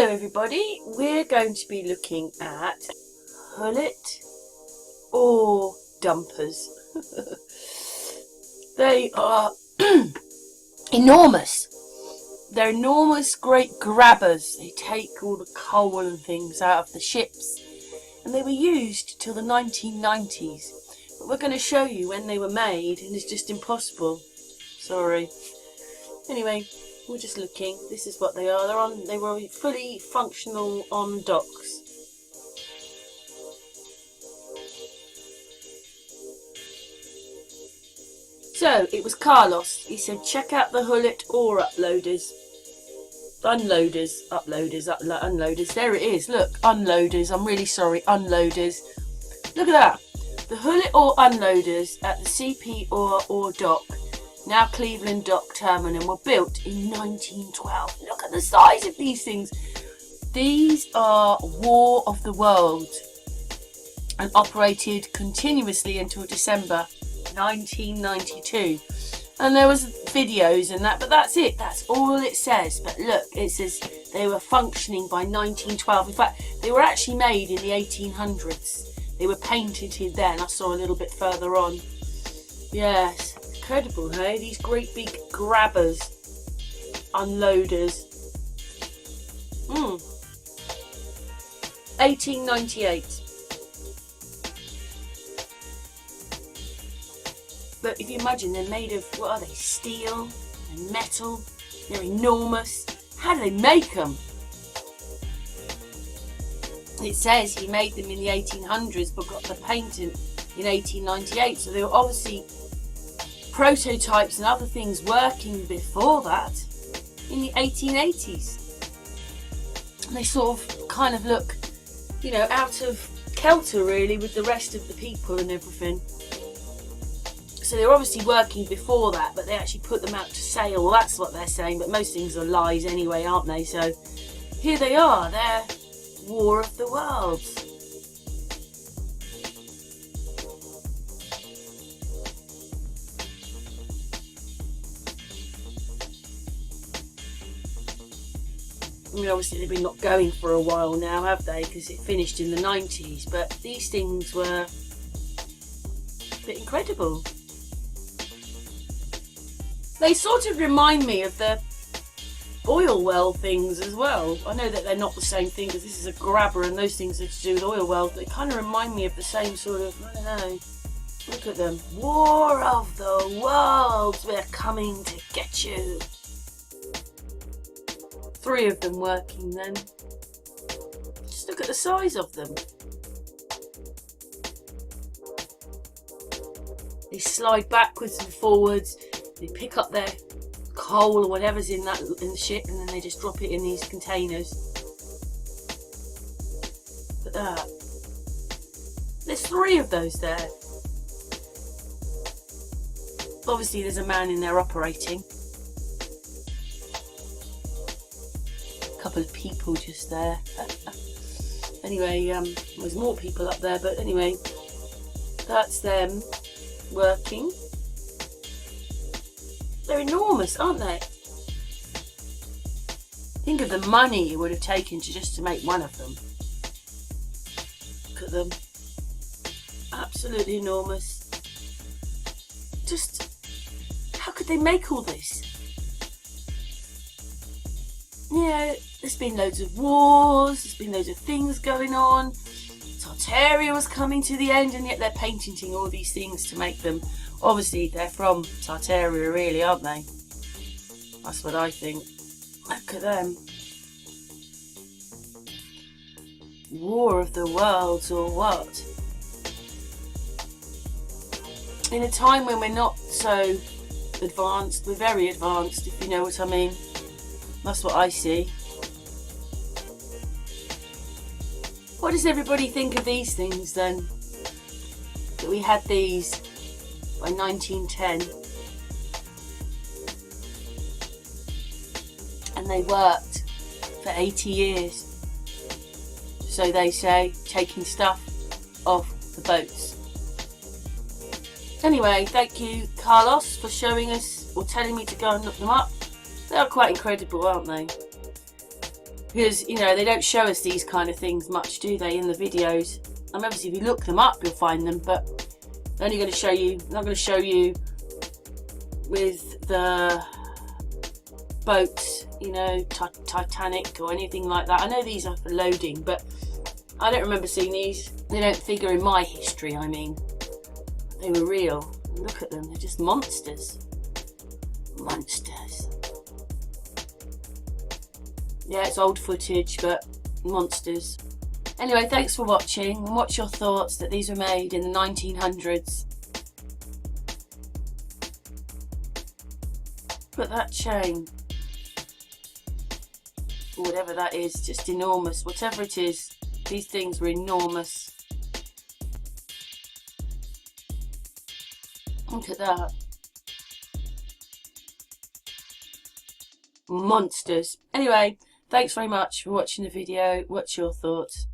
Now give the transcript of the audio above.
Hello everybody, we're going to be looking at Hulett or dumpers. They are enormous. They're enormous great grabbers. They take all the coal and things out of the ships, and they were used till the 1990s. But we're going to show you when they were made, and it's just impossible. Sorry. Anyway, we're just looking. This is what they are. They were fully functional on docks. So it was Carlos. He said, check out the Hulett ore uploaders. Unloaders. There it is. Look, unloaders. I'm really sorry, unloaders. Look at that. The Hulett ore unloaders at the CP ore dock, now Cleveland Dock Terminal, were built in 1912. Look at the size of these things. These are War of the World and operated continuously until December 1992. And there was videos and that, but that's it. That's all it says. But look, it says they were functioning by 1912. In fact, they were actually made in the 1800s. They were painted then. I saw a little bit further on. Yes. Incredible, hey? These great big grabbers, unloaders. 1898. But if you imagine, they're made of, what are they, steel and metal. They're enormous. How do they make them? It says he made them in the 1800s, but got the patent in 1898. So they were obviously prototypes and other things working before that in the 1880s. And they sort of kind of look, you know, out of kilter really with the rest of the people and everything. So they were obviously working before that, but they actually put them out to sale. Well, that's what they're saying, but most things are lies anyway, aren't they? So here they are. They're War of the Worlds. I mean, obviously they've been not going for a while now, have they? Because it finished in the 90s. But these things were a bit incredible. They sort of remind me of the oil well things as well. I know that they're not the same thing, because this is a grabber and those things are to do with oil wells. But they kind of remind me of the same sort of, I don't know. Look at them. War of the Worlds. We're coming to get you. 3 of them working then. Just look at the size of them. They slide backwards and forwards. They pick up their coal or whatever's in the ship, and then they just drop it in these containers. Look at that. There's 3 of those there. Obviously there's a man in there operating. Couple of people just there. Anyway, there's more people up there, but anyway, that's them working. They're enormous, aren't they? Think of the money it would have taken to make one of them. Look at them. Absolutely enormous. Just, how could they make all this? Yeah, there's been loads of wars, there's been loads of things going on. Tartaria was coming to the end, and yet they're patenting all these things to make them. Obviously, they're from Tartaria, really, aren't they? That's what I think. Look at them. War of the Worlds, or what? In a time when we're not so advanced, we're very advanced, if you know what I mean. That's what I see. What does everybody think of these things then? That we had these by 1910. And they worked for 80 years. So they say, taking stuff off the boats. Anyway, thank you, Carlos, for showing us or telling me to go and look them up. They are quite incredible, aren't they? Because, you know, they don't show us these kind of things much, do they, in the videos? And obviously if you look them up, you'll find them, but they're only going to show you, not going to show you with the boats, you know, Titanic or anything like that. I know these are for loading, but I don't remember seeing these. They don't figure in my history, I mean. They were real. Look at them, they're just monsters. Monsters. Yeah, it's old footage, but monsters. Anyway, thanks for watching, and what's your thoughts that these were made in the 1900s? But that chain, or whatever that is, just enormous. Whatever it is, these things were enormous. Look at that. Monsters. Anyway, thanks very much for watching the video. What's your thoughts?